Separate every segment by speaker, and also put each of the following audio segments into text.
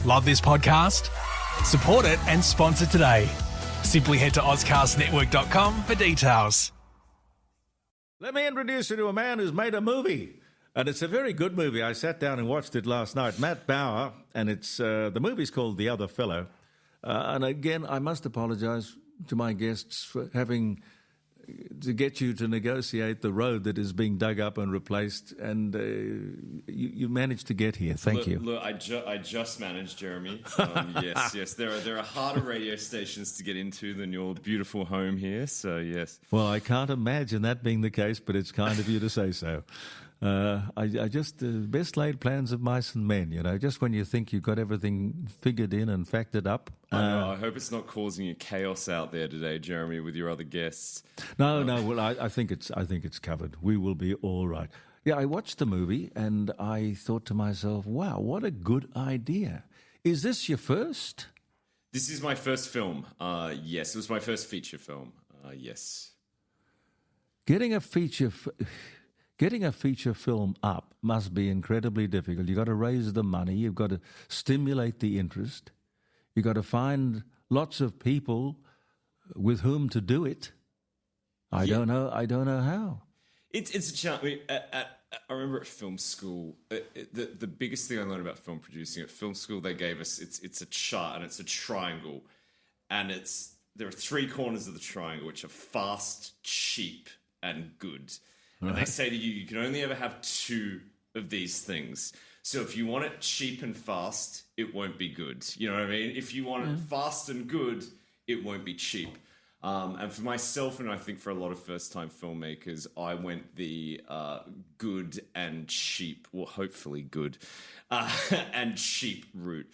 Speaker 1: Love this podcast? Support it and sponsor today. Simply head to ozcastnetwork.com for details.
Speaker 2: Let me introduce you to a man who's made a movie. And it's a very good movie. I sat down and watched it last night. Matt Bauer, and it's the movie's called The Other Fellow. And again, I must apologise to my guests for having to get you to negotiate the road that is being dug up and replaced. And you managed to get here. Thank you.
Speaker 3: Look, I just managed, Jeremy. Yes. There are harder radio stations to get into than your beautiful home here. So yes.
Speaker 2: Well, I can't imagine that being the case, but it's kind of you to say so. I just best laid plans of mice and men, you know, just when you think you've got everything figured in and factored up.
Speaker 3: I hope it's not causing you chaos out there today, Jeremy, with your other guests.
Speaker 2: No. Well, I think it's covered. We will be all right. Yeah, I watched the movie and I thought to myself, wow, what a good idea. Is this your first?
Speaker 3: This is my first film. Yes, it was my first feature film. Yes.
Speaker 2: Getting a feature film up must be incredibly difficult. You've got to raise the money. You've got to stimulate the interest. You've got to find lots of people with whom to do it. I don't know how.
Speaker 3: It's a challenge. I remember at film school, the biggest thing I learned about film producing at film school, they gave us it's a chart and it's a triangle, and there are three corners of the triangle which are fast, cheap, and good. And they say to you, you can only ever have two of these things. So if you want it cheap and fast, it won't be good. You know what I mean? If you want it fast and good, it won't be cheap. And for myself, and I think for a lot of first-time filmmakers, I went the good and cheap, well, hopefully good, and cheap route.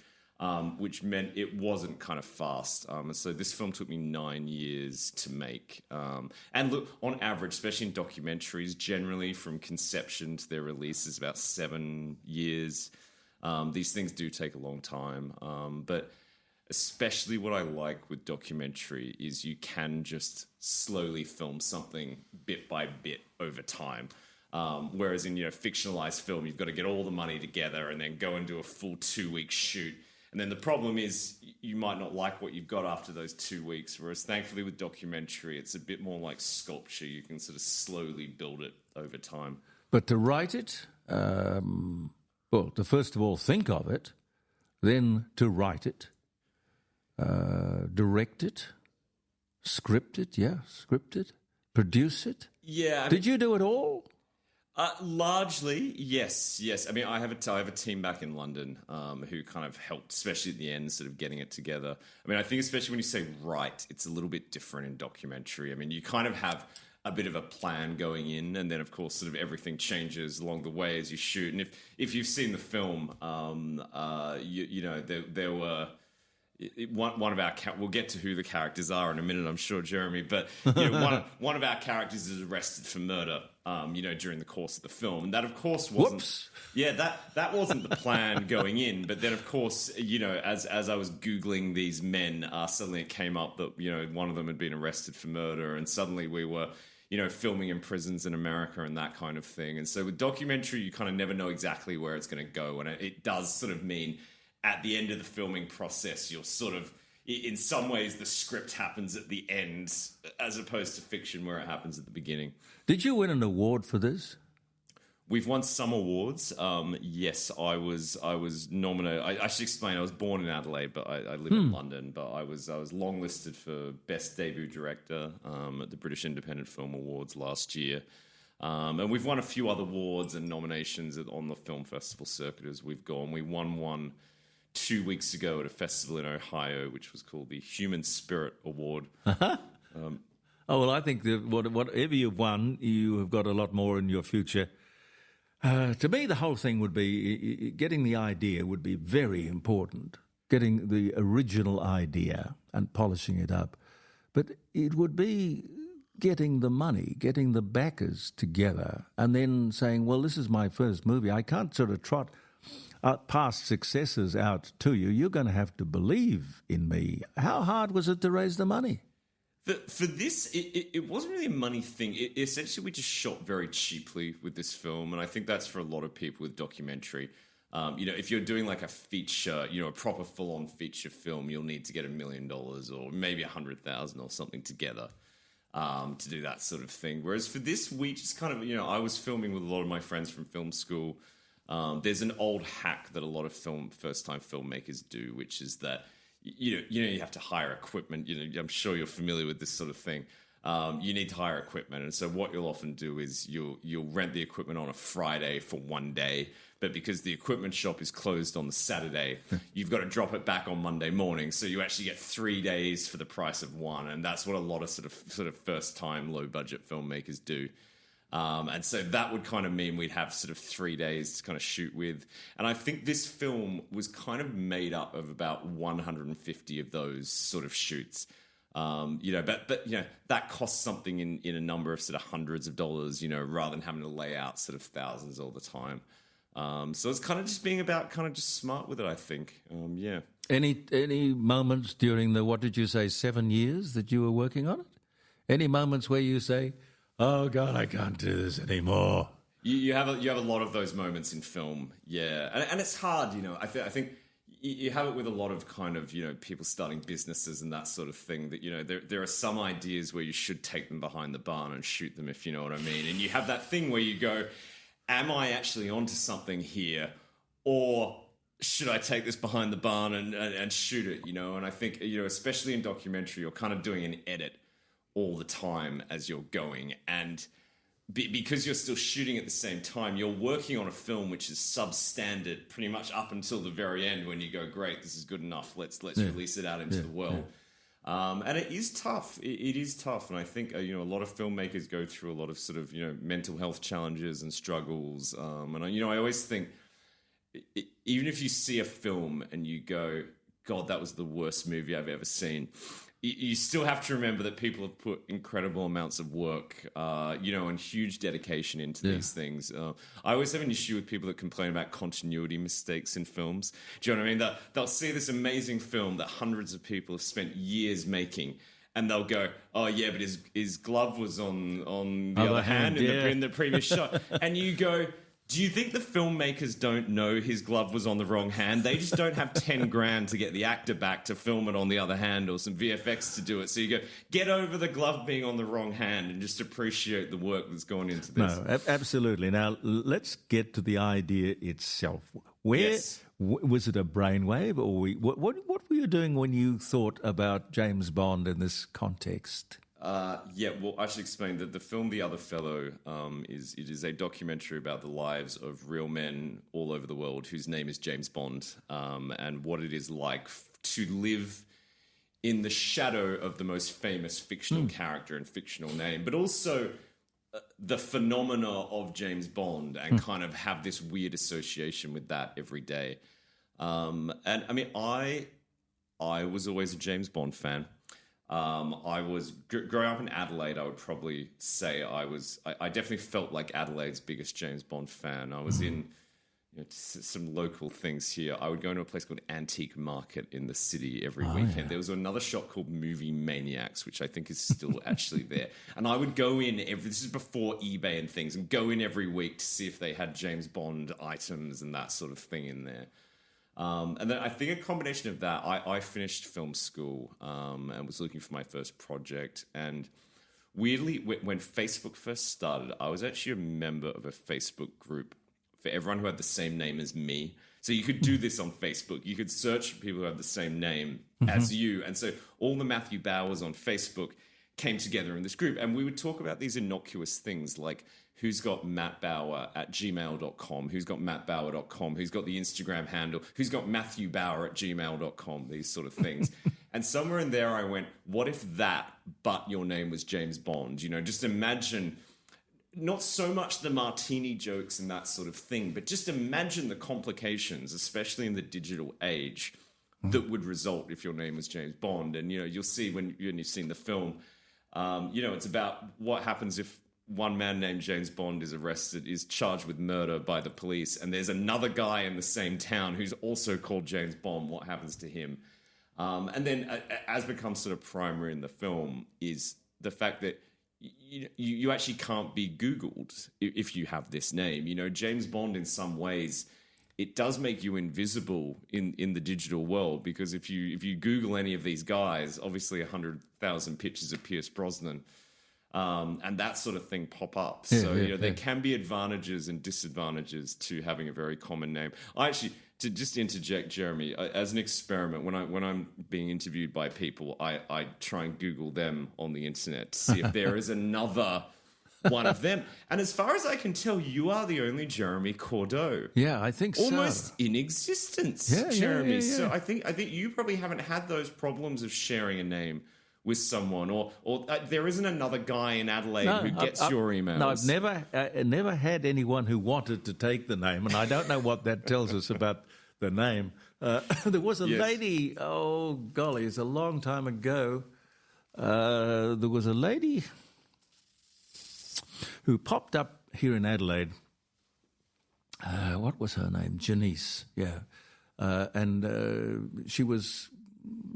Speaker 3: Which meant it wasn't kind of fast. And so this film took me 9 years to make. And look, on average, especially in documentaries, generally from conception to their release is about 7 years. These things do take a long time. But especially what I like with documentary is you can just slowly film something bit by bit over time. Whereas in fictionalized film, you've got to get all the money together and then go and do a full 2-week shoot. And then the problem is you might not like what you've got after those 2 weeks, whereas thankfully with documentary, it's a bit more like sculpture. You can sort of slowly build it over time.
Speaker 2: But to write it, to first of all think of it, then to write it, direct it, script it, produce it.
Speaker 3: Yeah.
Speaker 2: Did you do it all?
Speaker 3: Largely, yes. I mean, I have a team back in London who kind of helped, especially at the end, sort of getting it together. I mean, I think especially when you say write, it's a little bit different in documentary. I mean, you kind of have a bit of a plan going in, and then, of course, sort of everything changes along the way as you shoot. And if you've seen the film, there were... One of our we'll get to who the characters are in a minute, I'm sure, Jeremy. But one of our characters is arrested for murder, during the course of the film, and that, of course, wasn't.
Speaker 2: Whoops.
Speaker 3: Yeah, that wasn't the plan going in. But then, of course, as I was googling these men, suddenly it came up that one of them had been arrested for murder, and suddenly we were filming in prisons in America and that kind of thing. And so with documentary, you kind of never know exactly where it's going to go, and it does sort of mean, at the end of the filming process, you're sort of, in some ways, the script happens at the end, as opposed to fiction where it happens at the beginning.
Speaker 2: Did you win an award for this?
Speaker 3: We've won some awards. Yes, I was nominated. I should explain. I was born in Adelaide, but I live in London. But I was longlisted for Best Debut Director at the British Independent Film Awards last year. And we've won a few other awards and nominations on the film festival circuit as we've gone. We won one 2 weeks ago at a festival in Ohio, which was called the Human Spirit Award.
Speaker 2: Well, I think that whatever you've won, you have got a lot more in your future. To me, the whole thing would be, getting the idea would be very important, getting the original idea and polishing it up. But it would be getting the money, getting the backers together, and then saying, well, this is my first movie. I can't sort of trot past successes out to you. You're going to have to believe in me. How hard was it to raise the money?
Speaker 3: For this, it wasn't really a money thing. Essentially, we just shot very cheaply with this film, and I think that's for a lot of people with documentary. If you're doing like a feature, a proper full-on feature film, you'll need to get $1 million or maybe 100,000 or something together to do that sort of thing. Whereas for this, we just kind of, I was filming with a lot of my friends from film school. There's an old hack that a lot of first-time filmmakers do, which is that you have to hire equipment. I'm sure you're familiar with this sort of thing. You need to hire equipment, and so what you'll often do is you'll rent the equipment on a Friday for one day, but because the equipment shop is closed on the Saturday, you've got to drop it back on Monday morning. So you actually get 3 days for the price of one, and that's what a lot of sort of first-time low-budget filmmakers do. And so that would kind of mean we'd have sort of 3 days to kind of shoot with. And I think this film was kind of made up of about 150 of those sort of shoots. But that costs something in a number of sort of hundreds of dollars, rather than having to lay out sort of thousands all the time. So it's kind of just being about kind of just smart with it, I think. Yeah.
Speaker 2: Any moments during the, what did you say, 7 years that you were working on it? Any moments where you say, oh God, I can't do this anymore?
Speaker 3: You have a lot of those moments in film, yeah, and it's hard, I think you have it with a lot of kind of people starting businesses and that sort of thing. That there are some ideas where you should take them behind the barn and shoot them, if you know what I mean. And you have that thing where you go, am I actually onto something here, or should I take this behind the barn and shoot it? And I think especially in documentary, you're kind of doing an edit all the time as you're going, and because you're still shooting at the same time, you're working on a film which is substandard pretty much up until the very end, when you go, great, this is good enough, let's release it out into the world. And it is tough. It is tough, and I think a lot of filmmakers go through a lot of sort of mental health challenges and struggles. And I always think, even if you see a film and you go, God, that was the worst movie I've ever seen, you still have to remember that people have put incredible amounts of work, and huge dedication into these things. I always have an issue with people that complain about continuity mistakes in films. Do you know what I mean? They'll see this amazing film that hundreds of people have spent years making, and they'll go, oh yeah, but his glove was on the other hand in the previous shot. And you go, do you think the filmmakers don't know his glove was on the wrong hand? They just don't have 10 grand to get the actor back to film it on the other hand, or some VFX to do it. So you go, get over the glove being on the wrong hand and just appreciate the work that's gone into this.
Speaker 2: No, absolutely. Now, let's get to the idea itself. Was it a brainwave, or what were you doing when you thought about James Bond in this context?
Speaker 3: Well, I should explain that the film The Other Fellow is a documentary about the lives of real men all over the world whose name is James Bond, and what it is like to live in the shadow of the most famous fictional character and fictional name, but also the phenomena of James Bond, and kind of have this weird association with that every day. And I mean, I was always a James Bond fan. I was growing up in Adelaide. I would probably say I definitely felt like Adelaide's biggest James Bond fan. I was in some local things here. I would go into a place called Antique Market in the city every weekend. Yeah. There was another shop called Movie Maniacs, which I think is still actually there. And I would go in this is before eBay and things, and go in every week to see if they had James Bond items and that sort of thing in there. And then I think a combination of that, I finished film school and was looking for my first project. And weirdly, when Facebook first started, I was actually a member of a Facebook group for everyone who had the same name as me. So you could do this on Facebook. You could search for people who had the same name as you. And so all the Matthew Bauers on Facebook came together in this group. And we would talk about these innocuous things like, who's got mattbauer@gmail.com, who's got mattbauer.com, who's got the Instagram handle, who's got matthewbauer@gmail.com, these sort of things. And somewhere in there I went, what if that, but your name was James Bond? Just imagine, not so much the martini jokes and that sort of thing, but just imagine the complications, especially in the digital age, that would result if your name was James Bond. And, you'll see when you've seen the film, it's about what happens if one man named James Bond is charged with murder by the police, and there's another guy in the same town who's also called James Bond. What happens to him? And then, as becomes sort of primary in the film, is the fact that you actually can't be Googled if you have this name. James Bond in some ways it does make you invisible in the digital world, because if you Google any of these guys, obviously 100,000 pictures of Pierce Brosnan, and that sort of thing pop up. There can be advantages and disadvantages to having a very common name. I actually, to just interject, Jeremy, as an experiment, when I'm being interviewed by people, I try and Google them on the internet to see if there is another one of them. And as far as I can tell, you are the only Jeremy Cordeaux.
Speaker 2: Yeah, I think
Speaker 3: almost in existence, Jeremy. So I think you probably haven't had those problems of sharing a name with someone, or there isn't another guy in Adelaide who gets your emails.
Speaker 2: No, I've never had anyone who wanted to take the name, and I don't know what that tells us about the name. There was a lady, oh golly, it's a long time ago. There was a lady who popped up here in Adelaide. What was her name? Janice, yeah. And she was...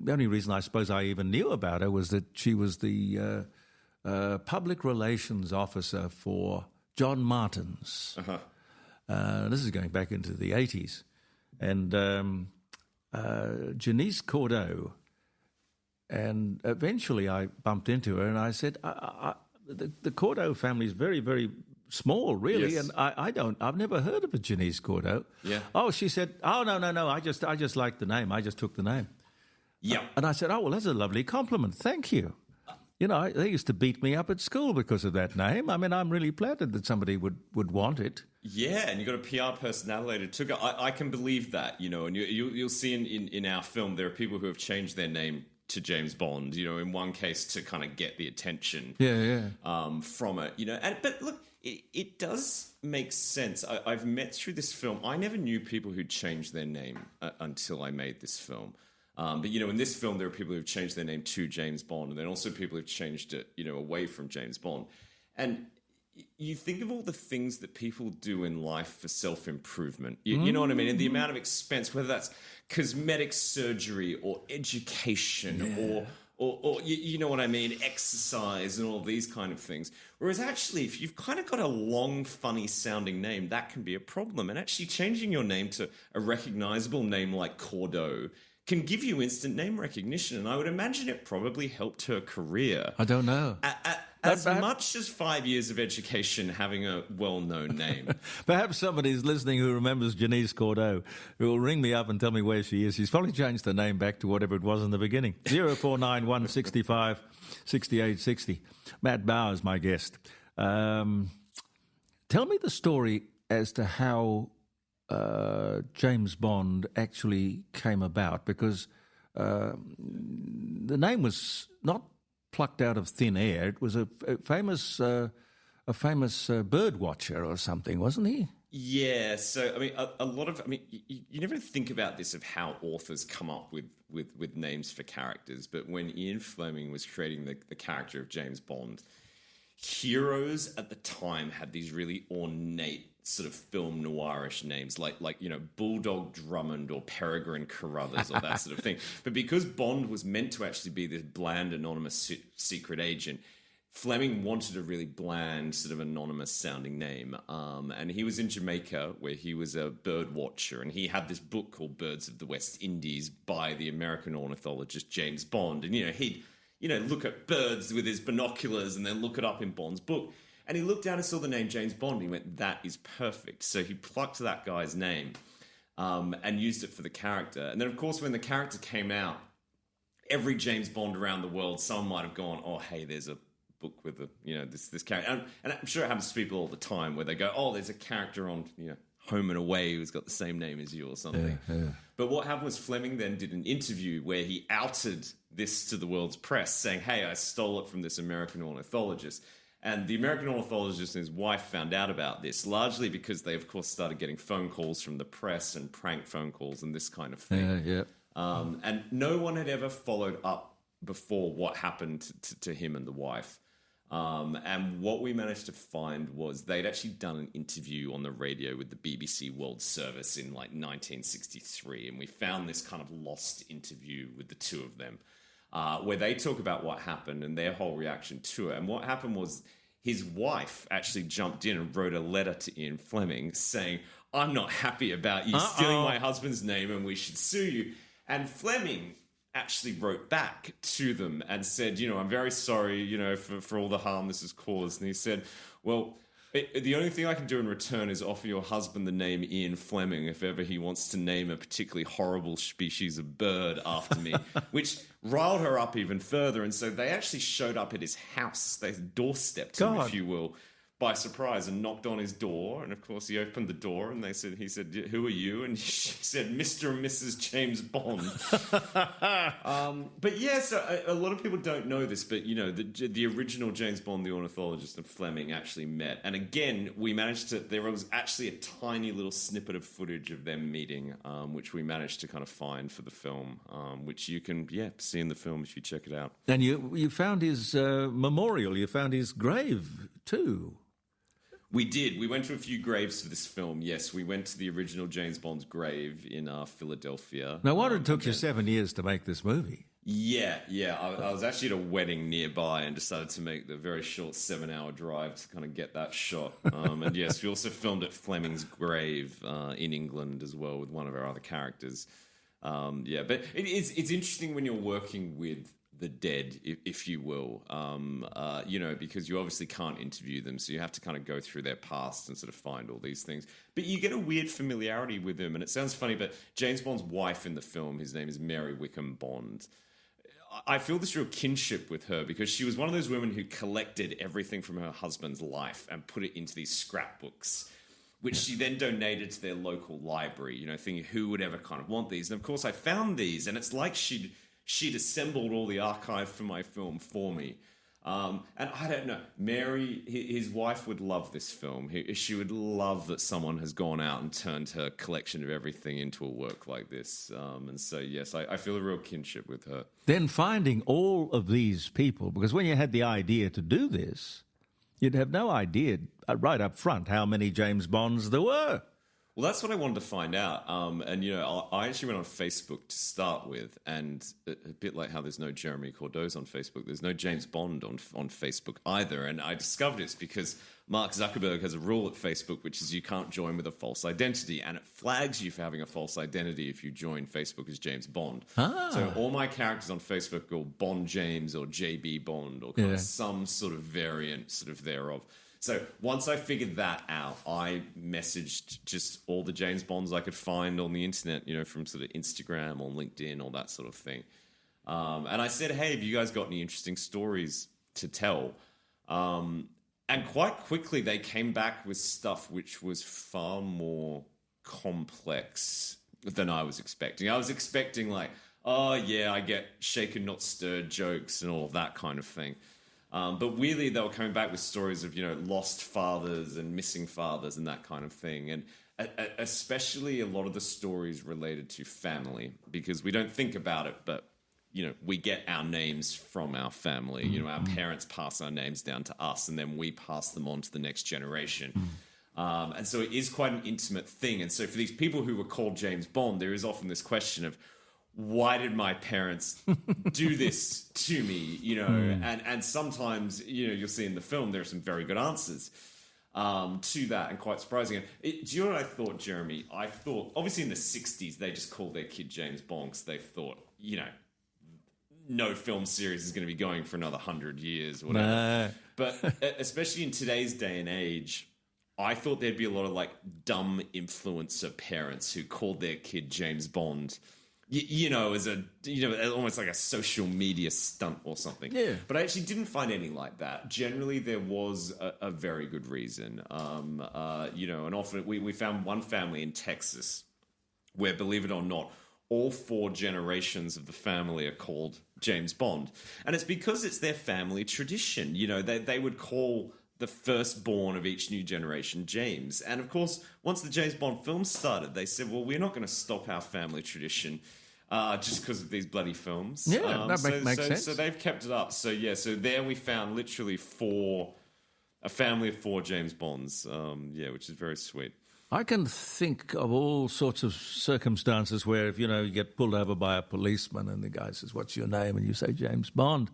Speaker 2: The only reason I suppose I even knew about her was that she was the public relations officer for John Martin's. This is going back into the 80s. And Janice Cordeaux. And eventually I bumped into her and I said, the Cordeaux family is very, very small, really,
Speaker 3: Yes.
Speaker 2: and I've never heard of a Janice Cordeaux.
Speaker 3: Yeah.
Speaker 2: Oh, she said, oh, no, I just liked the name. I just took the name.
Speaker 3: Yeah.
Speaker 2: And I said, oh, well, that's a lovely compliment. Thank you. You know, they used to beat me up at school because of that name. I mean, I'm really flattered that somebody would want it.
Speaker 3: Yeah, and you've got a PR personality that took it. I can believe that, and you'll see in our film there are people who have changed their name to James Bond, in one case to kind of get the attention from it, but look, it does make sense. I've met through this film, I never knew people who'd changed their name until I made this film. But, in this film, there are people who've changed their name to James Bond, and then also people who've changed it, away from James Bond. And you think of all the things that people do in life for self-improvement. You know what I mean? And the amount of expense, whether that's cosmetic surgery or education or you know what I mean, exercise and all these kind of things. Whereas actually, if you've kind of got a long, funny-sounding name, that can be a problem. And actually changing your name to a recognizable name like Cordeaux can give you instant name recognition. And I would imagine it probably helped her career.
Speaker 2: I don't know.
Speaker 3: As much as 5 years of education having a well-known name.
Speaker 2: Perhaps somebody's listening who remembers Janice Cordeaux, who will ring me up and tell me where she is. She's probably changed her name back to whatever it was in the beginning. 0491 65 68 60. Matt Bauer is my guest. Tell me the story as to how James Bond actually came about, because the name was not plucked out of thin air. It was a famous bird watcher or something, wasn't he?
Speaker 3: Yeah. So I mean, a lot of you never think about this of how authors come up with names for characters, but when Ian Fleming was creating the character of James Bond, heroes at the time had these really ornate sort of film noirish names like Bulldog Drummond or Peregrine Carruthers or that sort of thing. But because Bond was meant to actually be this bland, anonymous secret agent, Fleming wanted a really bland, sort of anonymous sounding name. And he was in Jamaica where he was a bird watcher, and he had this book called Birds of the West Indies by the American ornithologist James Bond. And, he'd look at birds with his binoculars and then look it up in Bond's book. And he looked down and saw the name James Bond. And he went, that is perfect. So he plucked that guy's name and used it for the character. And then, of course, when the character came out, every James Bond around the world, someone might have gone, oh, hey, there's a book with this character. And I'm sure it happens to people all the time where they go, oh, there's a character on Home and Away who's got the same name as you or something. Yeah. But what happened was Fleming then did an interview where he outed this to the world's press, saying, hey, I stole it from this American ornithologist. And the American ornithologist and his wife found out about this, largely because they, of course, started getting phone calls from the press and prank phone calls and this kind of thing.
Speaker 2: Yeah.
Speaker 3: And no one had ever followed up before what happened to him and the wife. And what we managed to find was they'd actually done an interview on the radio with the BBC World Service in 1963. And we found this kind of lost interview with the two of them, where they talk about what happened and their whole reaction to it. And what happened was his wife actually jumped in and wrote a letter to Ian Fleming saying, I'm not happy about you stealing my husband's name and we should sue you. And Fleming actually wrote back to them and said, I'm very sorry, for all the harm this has caused. And he said, well, the only thing I can do in return is offer your husband the name Ian Fleming if ever he wants to name a particularly horrible species of bird after me, which riled her up even further. And so they actually showed up at his house. They doorstepped him, if you will, by surprise and knocked on his door. And of course, he opened the door and he said, who are you? And she said, Mr. and Mrs. James Bond. But yeah, so a lot of people don't know this, but the original James Bond, the ornithologist, and Fleming actually met. And again, there was actually a tiny little snippet of footage of them meeting, which we managed to kind of find for the film, which you can, see in the film if you check it out.
Speaker 2: And you found his memorial, you found his grave too.
Speaker 3: We did. We went to a few graves for this film. Yes, we went to the original James Bond's grave in Philadelphia.
Speaker 2: Now, what it took you 7 years to make this movie?
Speaker 3: Yeah. I was actually at a wedding nearby and decided to make the very short 7-hour drive to kind of get that shot. And yes, we also filmed at Fleming's grave in England as well with one of our other characters. But it's interesting when you're working with the dead, if you will, because you obviously can't interview them, so you have to kind of go through their past and sort of find all these things. But you get a weird familiarity with them, and it sounds funny, but James Bond's wife in the film, his name is Mary Wickham Bond. I feel this real kinship with her because she was one of those women who collected everything from her husband's life and put it into these scrapbooks, which she then donated to their local library, thinking who would ever kind of want these. And of course I found these, and it's like she'd assembled all the archive for my film for me. And I don't know, Mary, his wife, would love this film. She would love that someone has gone out and turned her collection of everything into a work like this. And so, yes, I feel a real kinship with her.
Speaker 2: Then finding all of these people, because when you had the idea to do this, you'd have no idea right up front how many James Bonds there were.
Speaker 3: Well, that's what I wanted to find out. I actually went on Facebook to start with, and a bit like how there's no Jeremy Cordoz on Facebook, there's no James Bond on Facebook either. And I discovered it's because Mark Zuckerberg has a rule at Facebook, which is you can't join with a false identity, and it flags you for having a false identity if you join Facebook as James Bond. So all my characters on Facebook are Bond James or JB Bond or kind of some sort of variant sort of thereof. So once I figured that out, I messaged just all the James Bonds I could find on the internet, from sort of Instagram or LinkedIn, all that sort of thing. And I said, hey, have you guys got any interesting stories to tell? And quite quickly they came back with stuff which was far more complex than I was expecting. I was expecting like, oh yeah, I get shaken, not stirred jokes and all of that kind of thing. But weirdly, they were coming back with stories of, lost fathers and missing fathers and that kind of thing. And especially a lot of the stories related to family, because we don't think about it, but, we get our names from our family. Our parents pass our names down to us, and then we pass them on to the next generation. And so it is quite an intimate thing. And so for these people who were called James Bond, there is often this question of, why did my parents do this to me? And sometimes, you'll see in the film, there are some very good answers to that and quite surprising. Do you know what I thought, Jeremy? I thought, obviously in the 60s, they just called their kid James Bond because they thought, no film series is going to be going for another 100 years or whatever.
Speaker 2: Nah.
Speaker 3: But especially in today's day and age, I thought there'd be a lot of like dumb influencer parents who called their kid James Bond, as almost like a social media stunt or something.
Speaker 2: Yeah.
Speaker 3: But I actually didn't find any like that. Generally, there was a very good reason. And often we found one family in Texas where, believe it or not, all 4 generations of the family are called James Bond. And it's because it's their family tradition. They would call the firstborn of each new generation James. And of course, once the James Bond films started, they said, well, we're not going to stop our family tradition just because of these bloody films.
Speaker 2: Yeah, that makes sense.
Speaker 3: So they've kept it up. So there we found literally a family of 4 James Bonds, which is very sweet.
Speaker 2: I can think of all sorts of circumstances where if, you get pulled over by a policeman and the guy says, what's your name? And you say James Bond.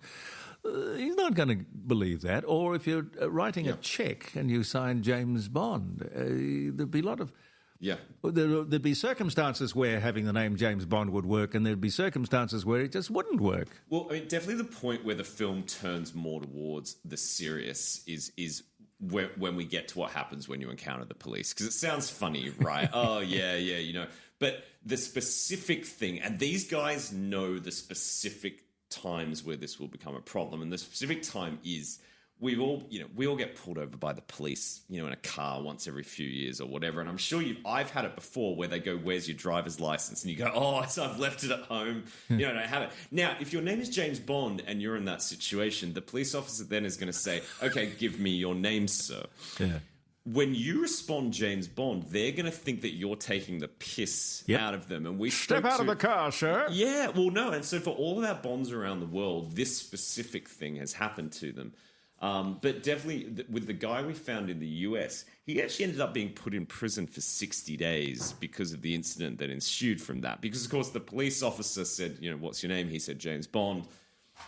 Speaker 2: He's not going to believe that. Or if you're writing a check and you sign James Bond, there'd be a lot of
Speaker 3: Yeah.
Speaker 2: There'd be circumstances where having the name James Bond would work, and there'd be circumstances where it just wouldn't work.
Speaker 3: Well, I mean, definitely the point where the film turns more towards the serious is when we get to what happens when you encounter the police. Because it sounds funny, right? Oh, yeah, you know. But the specific thing, and these guys know the specific times where this will become a problem, and the specific time is we all get pulled over by the police, in a car once every few years or whatever. And I'm sure I've had it before where they go, "Where's your driver's license?" And you go, "Oh, so I've left it at home. I don't have it." Now, if your name is James Bond and you're in that situation, the police officer then is going to say, "Okay, give me your name, sir."
Speaker 2: Yeah.
Speaker 3: When you respond James Bond, they're going to think that you're taking the piss out of them. And we
Speaker 2: Step out of the car, sir.
Speaker 3: Yeah, well, no. And so for all of our Bonds around the world, this specific thing has happened to them. But definitely with the guy we found in the US, he actually ended up being put in prison for 60 days because of the incident that ensued from that. Because, of course, the police officer said, "What's your name?" He said, "James Bond."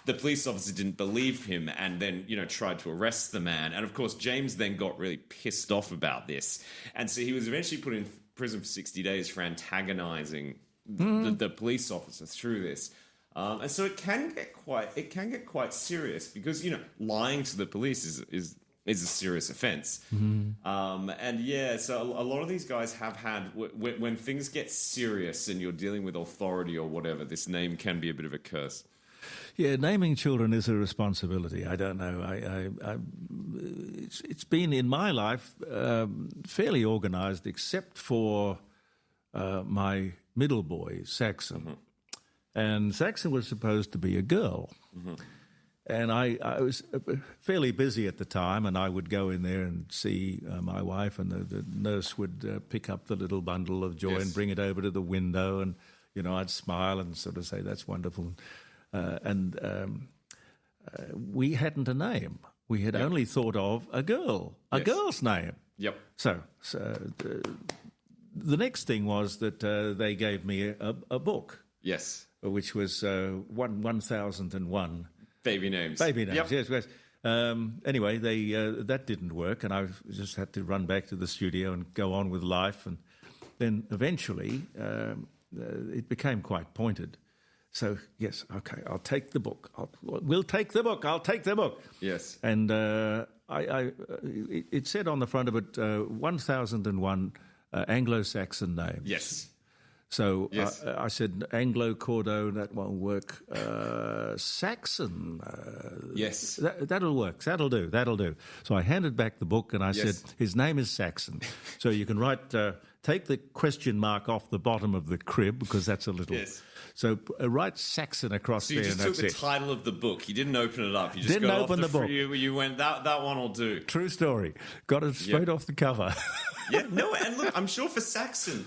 Speaker 3: The police officer didn't believe him and then, tried to arrest the man. And, of course, James then got really pissed off about this. And so he was eventually put in prison for 60 days for antagonizing the police officer through this. And so it can get quite serious because, lying to the police is a serious offense. And yeah, so a lot of these guys have had, when things get serious and you're dealing with authority or whatever, this name can be a bit of a curse.
Speaker 2: Yeah, naming children is a responsibility. I don't know. It's been in my life fairly organised, except for my middle boy, Saxon. And Saxon was supposed to be a girl. And I was fairly busy at the time, and I would go in there and see my wife, and the nurse would pick up the little bundle of joy and bring it over to the window, and I'd smile and sort of say, "That's wonderful." We hadn't a name. We had only thought of a girl's name.
Speaker 3: Yep.
Speaker 2: So the next thing was that they gave me a book.
Speaker 3: Yes.
Speaker 2: Which was 1001
Speaker 3: baby names.
Speaker 2: Yep. Yes. Anyway, that didn't work, and I just had to run back to the studio and go on with life. And then eventually, it became quite pointed. So yes, okay, I'll take the book. We'll take the book. I'll take the book.
Speaker 3: Yes.
Speaker 2: And it said on the front of it 1001 Anglo-Saxon names.
Speaker 3: Yes.
Speaker 2: So yes. I said Anglo-Cordo, that won't work. Saxon.
Speaker 3: Yes.
Speaker 2: That'll work. That'll do. So I handed back the book and I said, his name is Saxon. So you can write, take the question mark off the bottom of the crib because that's a little...
Speaker 3: Yes.
Speaker 2: So write Saxon across there.
Speaker 3: So you just took the title of the book. You didn't open it up. You just
Speaker 2: didn't open the book.
Speaker 3: You went, that one will do.
Speaker 2: True story. Got it straight off the cover.
Speaker 3: Yeah, no, and look, I'm sure for Saxon...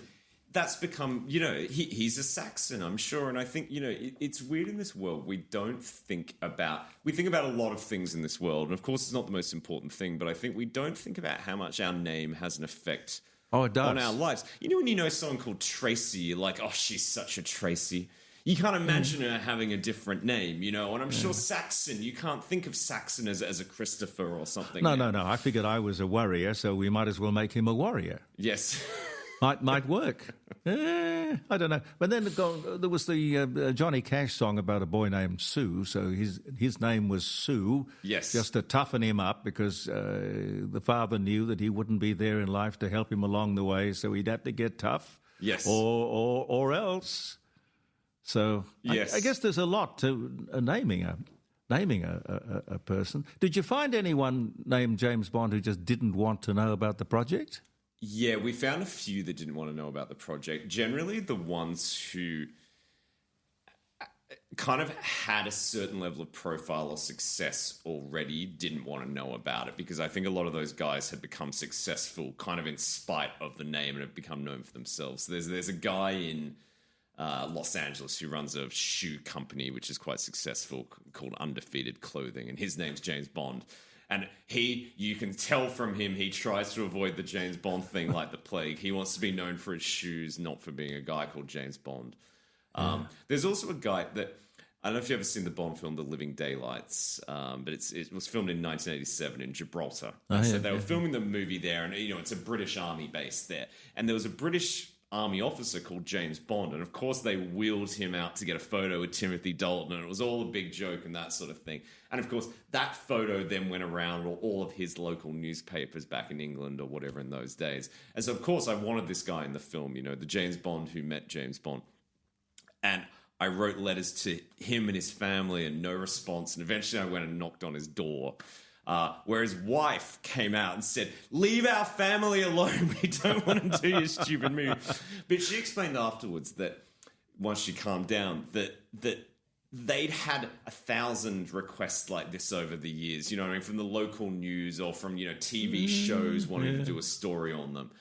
Speaker 3: That's become, he's a Saxon, I'm sure. And I think, it's weird in this world. We think about a lot of things in this world. And of course, it's not the most important thing, but I think we don't think about how much our name has an effect
Speaker 2: it does.
Speaker 3: On our lives. When you know someone called Tracy, you're like, "Oh, she's such a Tracy." You can't imagine her having a different name, and I'm sure Saxon, you can't think of Saxon as a Christopher or something.
Speaker 2: No. I figured I was a warrior, so we might as well make him a warrior.
Speaker 3: Yes.
Speaker 2: Might work. I don't know. But then there was the Johnny Cash song about a boy named Sue. So his name was Sue.
Speaker 3: Yes.
Speaker 2: Just to toughen him up because the father knew that he wouldn't be there in life to help him along the way. So he'd have to get tough.
Speaker 3: Yes.
Speaker 2: Or else. So
Speaker 3: yes.
Speaker 2: I guess there's a lot to naming a person. Did you find anyone named James Bond who just didn't want to know about the project?
Speaker 3: Yeah, we found a few that didn't want to know about the project. Generally, the ones who kind of had a certain level of profile or success already didn't want to know about it because I think a lot of those guys had become successful kind of in spite of the name and have become known for themselves. There's a guy in Los Angeles who runs a shoe company which is quite successful called Undefeated Clothing, and his name's James Bond. And you can tell from him, he tries to avoid the James Bond thing like the plague. He wants to be known for his shoes, not for being a guy called James Bond. There's also a guy that I don't know if you've ever seen the Bond film, The Living Daylights, but it was filmed in 1987 in Gibraltar. So they were filming the movie there, and it's a British Army base there. And there was a British Army officer called James Bond, and of course they wheeled him out to get a photo with Timothy Dalton, and it was all a big joke and that sort of thing. And of course, that photo then went around all of his local newspapers back in England or whatever in those days. And so, of course, I wanted this guy in the film, the James Bond who met James Bond. And I wrote letters to him and his family and no response. And eventually I went and knocked on his door, where his wife came out and said, "Leave our family alone. We don't want to do your stupid movie." But she explained afterwards that once she calmed down, that they'd had 1,000 requests like this over the years, from the local news or from, TV shows wanting to do a story on them.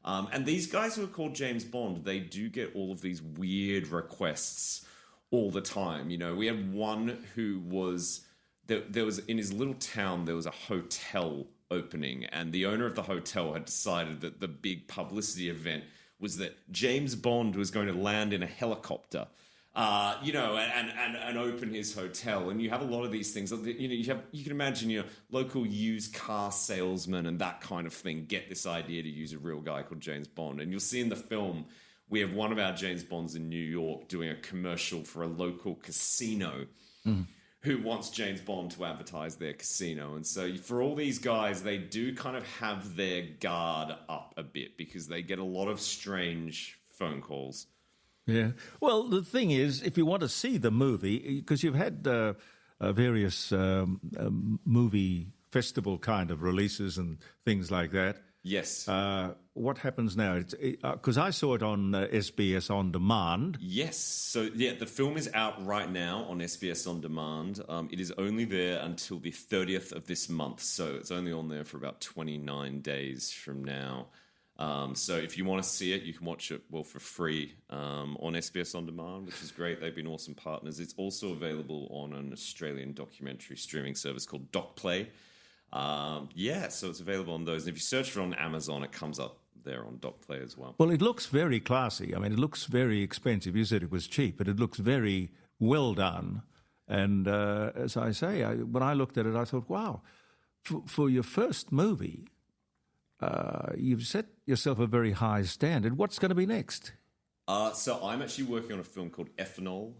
Speaker 3: And these guys who are called James Bond, they do get all of these weird requests all the time. We had one who was... There was in his little town, there was a hotel opening, and the owner of the hotel had decided that the big publicity event was that James Bond was going to land in a helicopter, and open his hotel. And you have a lot of these things. You can imagine, local used car salesmen and that kind of thing get this idea to use a real guy called James Bond. And you'll see in the film, we have one of our James Bonds in New York doing a commercial for a local casino. Who wants James Bond to advertise their casino. And so for all these guys, they do kind of have their guard up a bit because they get a lot of strange phone calls.
Speaker 2: Yeah. Well, the thing is, if you want to see the movie, because you've had various movie festival kind of releases and things like that.
Speaker 3: Yes.
Speaker 2: What happens now? Because I saw it on SBS On Demand.
Speaker 3: Yes. So, the film is out right now on SBS On Demand. It is only there until the 30th of this month. So it's only on there for about 29 days from now. So if you want to see it, you can watch it, for free on SBS On Demand, which is great. They've been awesome partners. It's also available on an Australian documentary streaming service called DocPlay. So it's available on those. And if you search for it on Amazon, it comes up there on DocPlay as well.
Speaker 2: Well, it looks very classy. I mean, it looks very expensive. You said it was cheap, but it looks very well done. And as I say, when I looked at it, I thought, wow, for your first movie, you've set yourself a very high standard. What's going to be next?
Speaker 3: So I'm actually working on a film called Ethanol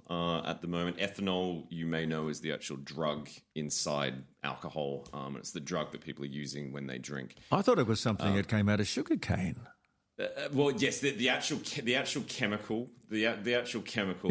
Speaker 3: at the moment. Ethanol, you may know, is the actual drug inside alcohol. It's the drug that people are using when they drink.
Speaker 2: I thought it was something that came out of sugar cane.
Speaker 3: Yes, the actual chemical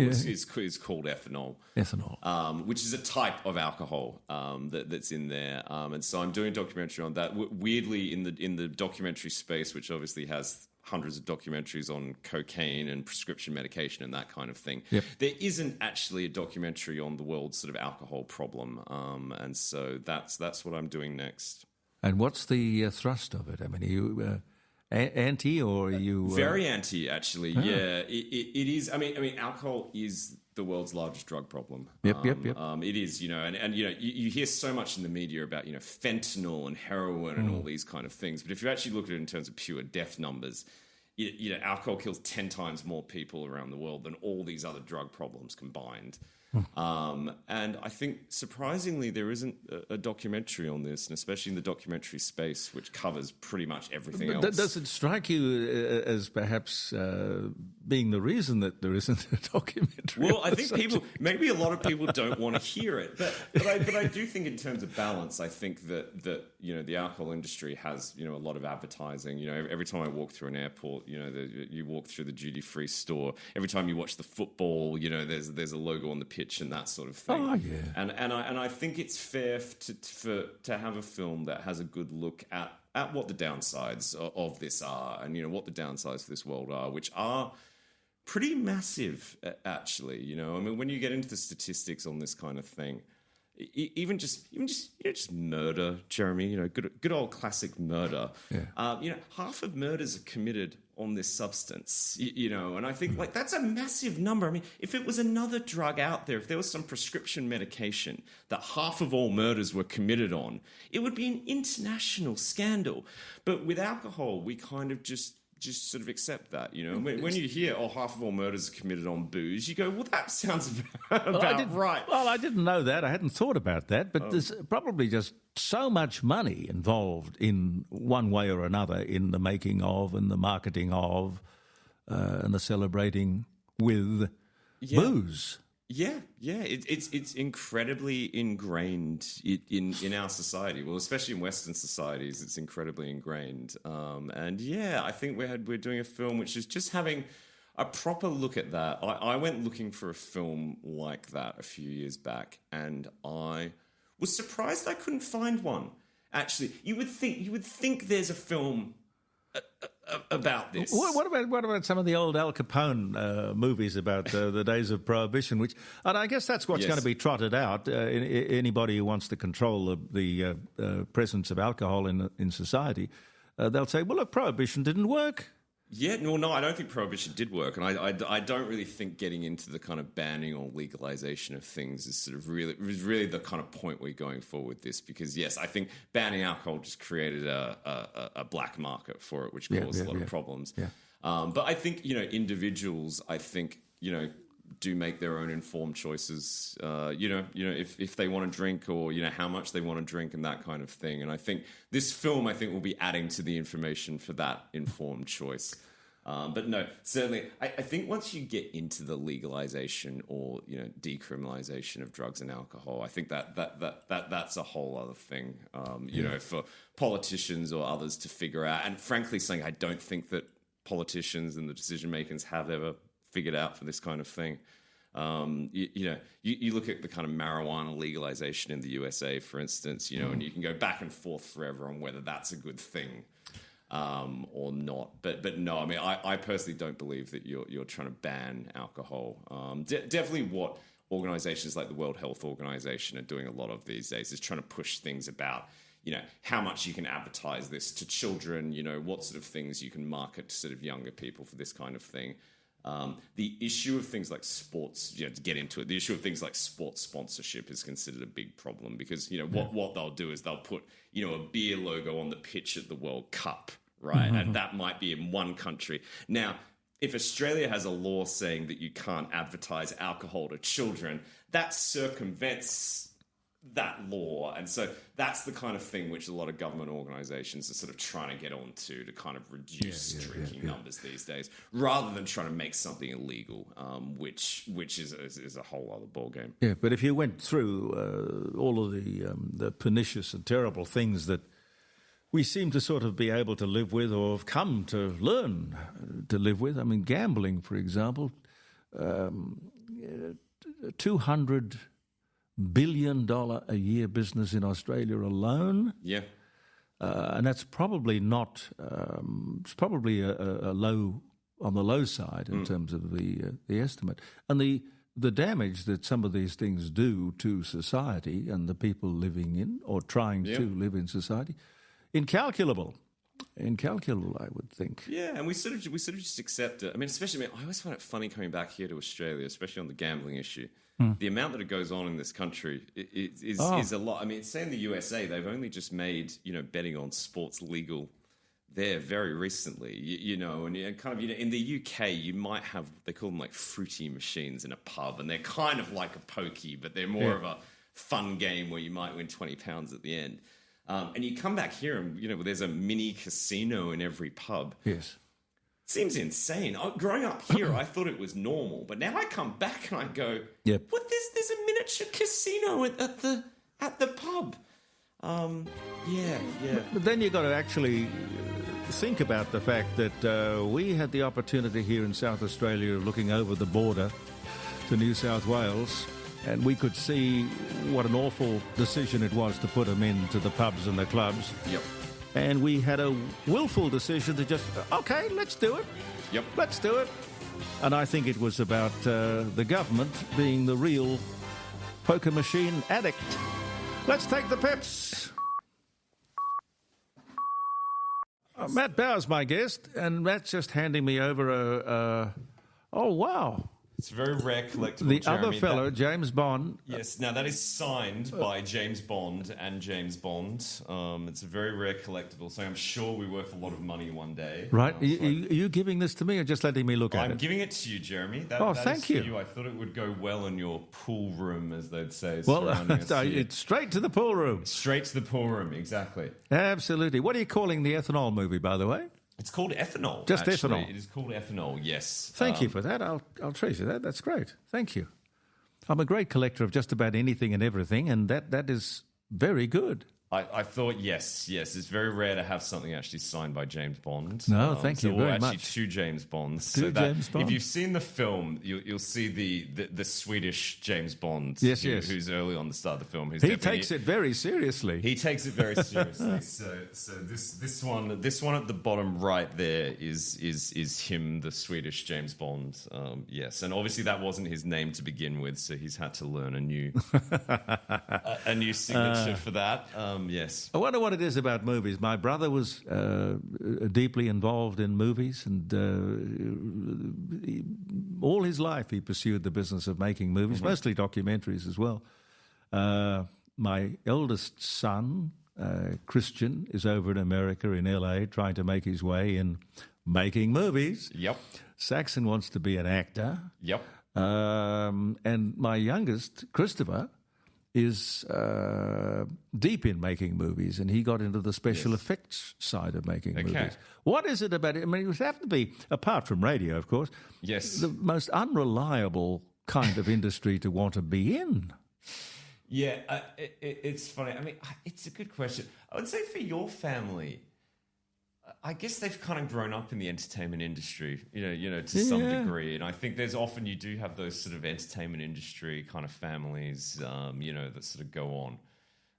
Speaker 3: is called ethanol.
Speaker 2: Ethanol,
Speaker 3: which is a type of alcohol that's in there. And so I'm doing a documentary on that. Weirdly, in the documentary space, which obviously has hundreds of documentaries on cocaine and prescription medication and that kind of thing.
Speaker 2: Yep.
Speaker 3: There isn't actually a documentary on the world's sort of alcohol problem. And so that's what I'm doing next.
Speaker 2: And what's the thrust of it? I mean, are you anti or are you...
Speaker 3: Very anti, actually. Yeah, it is. I mean, alcohol is the world's largest drug problem.
Speaker 2: Yep.
Speaker 3: It is, and you hear so much in the media about, fentanyl and heroin and all these kind of things. But if you actually look at it in terms of pure death numbers, alcohol kills 10 times more people around the world than all these other drug problems combined. And I think, surprisingly, there isn't a documentary on this, and especially in the documentary space, which covers pretty much everything else.
Speaker 2: Does it strike you as perhaps being the reason that there isn't a documentary?
Speaker 3: Well, I think maybe a lot of people don't want to hear it, but I do think in terms of balance, I think that the alcohol industry has a lot of advertising. Every time I walk through an airport, you walk through the duty-free store. Every time you watch the football, there's a logo on the pitch and that sort of thing.
Speaker 2: Oh, yeah.
Speaker 3: And I think it's fair to have a film that has a good look at what the downsides of this are, and what the downsides of this world are, which are pretty massive, actually. I mean, when you get into the statistics on this kind of thing, even just murder, Jeremy. Good old classic murder.
Speaker 2: Yeah.
Speaker 3: Half of murders are committed on this substance. And I think that's a massive number. I mean, if it was another drug out there, if there was some prescription medication that half of all murders were committed on, it would be an international scandal. But with alcohol, we kind of just just sort of accept that, you know. When you hear, half of all murders are committed on booze, you go, well, that sounds about right.
Speaker 2: Well, I didn't know that. I hadn't thought about that. But there's probably just so much money involved in one way or another in the making of and the marketing of and the celebrating with booze.
Speaker 3: Yeah. It's incredibly ingrained in our society. Well, especially in Western societies, it's incredibly ingrained. And I think we're doing a film which is just having a proper look at that. I went looking for a film like that a few years back, and I was surprised I couldn't find one. Actually, you would think there's a film about this.
Speaker 2: What about some of the old Al Capone movies about the days of Prohibition? And I guess that's what's going to be trotted out. Anybody who wants to control the presence of alcohol in society, they'll say, "Well, look, Prohibition didn't work."
Speaker 3: Yeah, no, I don't think Prohibition did work, and I don't really think getting into the kind of banning or legalization of things is sort of really the kind of point we're going for with this. Because yes, I think banning alcohol just created a black market for it, which caused a lot of problems. Yeah. But I think individuals, do make their own informed choices. If they want to drink, or how much they want to drink, and that kind of thing. And I think this film, will be adding to the information for that informed choice. But no, certainly, I think once you get into the legalization or decriminalization of drugs and alcohol, I think that's a whole other thing. For politicians or others to figure out. And frankly, something I don't think that politicians and the decision makers have ever figured out for this kind of thing. You look at the kind of marijuana legalization in the USA, for instance, and you can go back and forth forever on whether that's a good thing or not. But no, I personally don't believe that you're trying to ban alcohol. Definitely what organizations like the World Health Organization are doing a lot of these days is trying to push things about how much you can advertise this to children, what sort of things you can market to sort of younger people for this kind of thing. The issue of things like sports, to get into it, the issue of things like sports sponsorship is considered a big problem because, what they'll do is they'll put, a beer logo on the pitch at the World Cup, right? Mm-hmm. And that might be in one country. Now, if Australia has a law saying that you can't advertise alcohol to children, that circumvents that law. And so that's the kind of thing which a lot of government organizations are sort of trying to get onto to kind of reduce drinking numbers these days, rather than trying to make something illegal, which is a whole other ballgame.
Speaker 2: Yeah, but if you went through all of the pernicious and terrible things that we seem to sort of be able to live with or have come to learn to live with, gambling, for example, $200 billion a year business in Australia alone.
Speaker 3: Yeah.
Speaker 2: And that's probably not, it's probably a low, on the low side in terms of the estimate. And the damage that some of these things do to society and the people living in or trying to live in society, incalculable, I would think.
Speaker 3: Yeah, and we sort of just accept it. Especially, I always find it funny coming back here to Australia, especially on the gambling issue. The amount that it goes on in this country is a lot. Say in the USA, they've only just made betting on sports legal there very recently. And kind of in the UK, you might have, they call them like fruity machines in a pub, and they're kind of like a pokey, but they're more of a fun game where you might win £20 at the end. And you come back here and, there's a mini casino in every pub.
Speaker 2: Yes.
Speaker 3: Seems insane. Growing up here, I thought it was normal. But now I come back and I go, what? There's a miniature casino at the pub. Yeah.
Speaker 2: But then you've got to actually think about the fact that we had the opportunity here in South Australia of looking over the border to New South Wales, and we could see what an awful decision it was to put them into the pubs and the clubs.
Speaker 3: Yep.
Speaker 2: And we had a willful decision to just, okay, let's do it.
Speaker 3: Yep.
Speaker 2: Let's do it. And I think it was about the government being the real poker machine addict. Let's take the pips. Matt Bauer's my guest, and Matt's just handing me over oh, wow.
Speaker 3: It's a very rare collectible.
Speaker 2: The
Speaker 3: Jeremy.
Speaker 2: other fellow, James Bond.
Speaker 3: Yes, now that is signed by James Bond and James Bond. It's a very rare collectible, so I'm sure we're worth a lot of money one day.
Speaker 2: Right. Are you giving this to me or just letting me look at it?
Speaker 3: I'm giving it to you, Jeremy.
Speaker 2: Thank you.
Speaker 3: For you. I thought it would go well in your pool room, as they'd say.
Speaker 2: Well,
Speaker 3: us here.
Speaker 2: it's straight to the pool room.
Speaker 3: Straight to the pool room, exactly.
Speaker 2: Absolutely. What are you calling the ethanol movie, by the way?
Speaker 3: It's called Ethanol.
Speaker 2: Just
Speaker 3: actually.
Speaker 2: Ethanol.
Speaker 3: It is called Ethanol, yes.
Speaker 2: Thank you for that. I'll treasure that. That's great. Thank you. I'm a great collector of just about anything and everything, and that is very good.
Speaker 3: I thought, yes. It's very rare to have something actually signed by James Bond.
Speaker 2: No, thank you very much.
Speaker 3: Actually, two James Bonds.
Speaker 2: James Bonds.
Speaker 3: If you've seen the film, you'll see the Swedish James Bond.
Speaker 2: Yes.
Speaker 3: Who's early on the start of the film.
Speaker 2: He takes it very seriously.
Speaker 3: He takes it very seriously. so this one at the bottom right there is him, the Swedish James Bond. Yes, and obviously that wasn't his name to begin with, so he's had to learn a new signature for that. Yes.
Speaker 2: I wonder what it is about movies. My brother was deeply involved in movies, and all his life he pursued the business of making movies, mostly documentaries as well. My eldest son, Christian, is over in America, in LA, trying to make his way in making movies.
Speaker 3: Yep.
Speaker 2: Saxon wants to be an actor.
Speaker 3: Yep.
Speaker 2: And my youngest, Christopher, is deep in making movies, and he got into the special effects side of making movies. What is it about it? I mean, it would have to be, apart from radio, of course, the most unreliable kind of industry to want to be in.
Speaker 3: Yeah, it's funny. I mean, it's a good question. I would say for your family, I guess they've kind of grown up in the entertainment industry, to some degree. And I think there's often you do have those sort of entertainment industry kind of families, that sort of go on.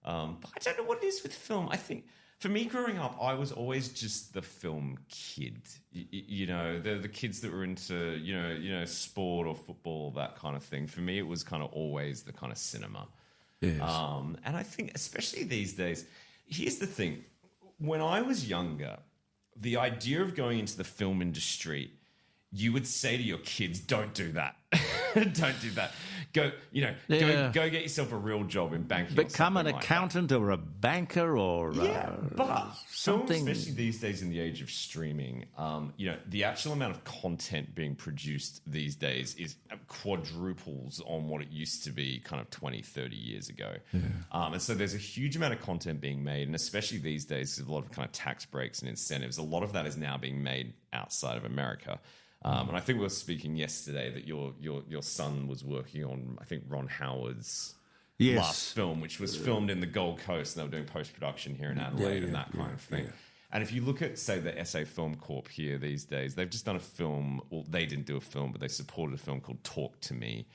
Speaker 3: But I don't know what it is with film. I think for me growing up, I was always just the film kid. The kids that were into, sport or football, that kind of thing. For me, it was kind of always the kind of cinema.
Speaker 2: Yes.
Speaker 3: And I think especially these days, here's the thing. When I was younger, the idea of going into the film industry, you would say to your kids, don't do that. Don't do that. Go get yourself a real job in banking.
Speaker 2: Become an accountant or a banker or
Speaker 3: but
Speaker 2: something.
Speaker 3: Film, especially these days in the age of streaming, the actual amount of content being produced these days is quadruples on what it used to be kind of 20, 30 years ago. Yeah. And so there's a huge amount of content being made, and especially these days, there's a lot of kind of tax breaks and incentives. A lot of that is now being made outside of America. And I think we were speaking yesterday that your son was working on, I think, Ron Howard's last film, which was filmed in the Gold Coast, and they were doing post-production here in Adelaide and that kind of thing. Yeah. And if you look at, say, the SA Film Corp here these days, they've just done a film, well, they didn't do a film, but they supported a film called Talk to Me,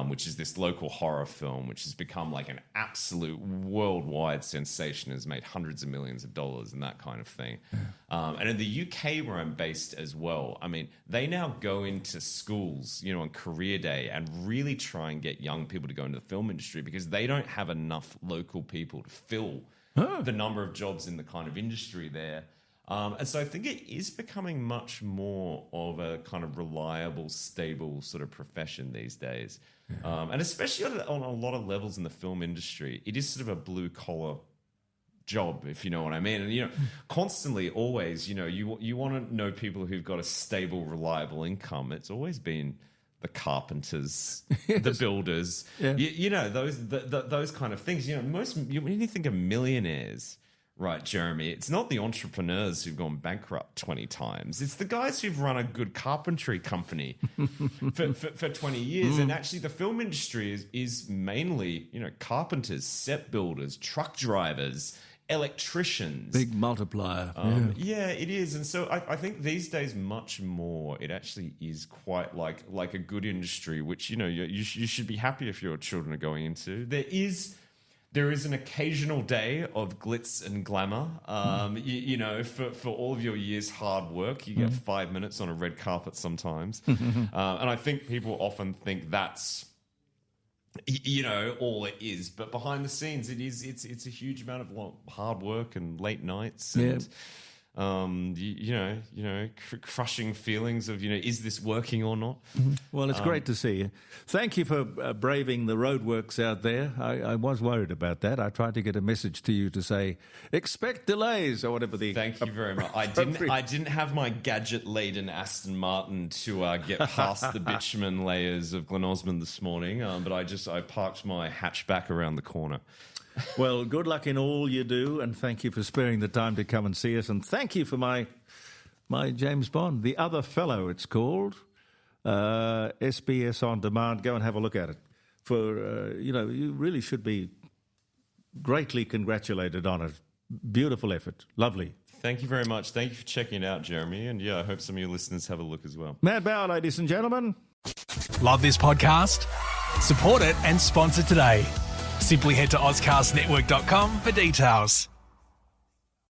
Speaker 3: which is this local horror film, which has become like an absolute worldwide sensation, has made hundreds of millions of dollars and that kind of thing. Yeah. And in the UK, where I'm based as well, I mean, they now go into schools, on career day and really try and get young people to go into the film industry because they don't have enough local people to fill the number of jobs in the kind of industry there. And so I think it is becoming much more of a kind of reliable, stable sort of profession these days. Yeah. And especially on a lot of levels in the film industry, it is sort of a blue-collar job, if you know what I mean. And, constantly, always, you want to know people who've got a stable, reliable income. It's always been the carpenters, the builders, those kind of things. When you think of millionaires... Right, Jeremy, it's not the entrepreneurs who've gone bankrupt 20 times. It's the guys who've run a good carpentry company for 20 years. And actually the film industry is mainly, carpenters, set builders, truck drivers, electricians.
Speaker 2: Big multiplier.
Speaker 3: Yeah, it is. And so I think these days much more, it actually is quite like a good industry, which, you should be happy if your children are going into. There is an occasional day of glitz and glamour. For all of your year's hard work, you get 5 minutes on a red carpet sometimes. And I think people often think that's, all it is. But behind the scenes, it's a huge amount of hard work and late nights. And,
Speaker 4: crushing feelings of, is this working or not?
Speaker 2: Well, it's great to see you. Thank you for braving the roadworks out there. I was worried about that. I tried to get a message to you to say, expect delays or whatever the...
Speaker 4: Thank you very much. I didn't have my gadget-laden Aston Martin to get past the bitumen layers of Glen Osmond this morning, but I parked my hatchback around the corner.
Speaker 2: Well, good luck in all you do, and thank you for sparing the time to come and see us. And thank you for my James Bond, The Other Fellow, it's called. SBS On Demand. Go and have a look at it. You really should be greatly congratulated on it. Beautiful effort. Lovely.
Speaker 4: Thank you very much. Thank you for checking it out, Jeremy. And I hope some of your listeners have a look as well.
Speaker 2: Matt Bauer, ladies and gentlemen.
Speaker 1: Love this podcast? Support it and sponsor today. Simply head to AuscastNetwork.com for details.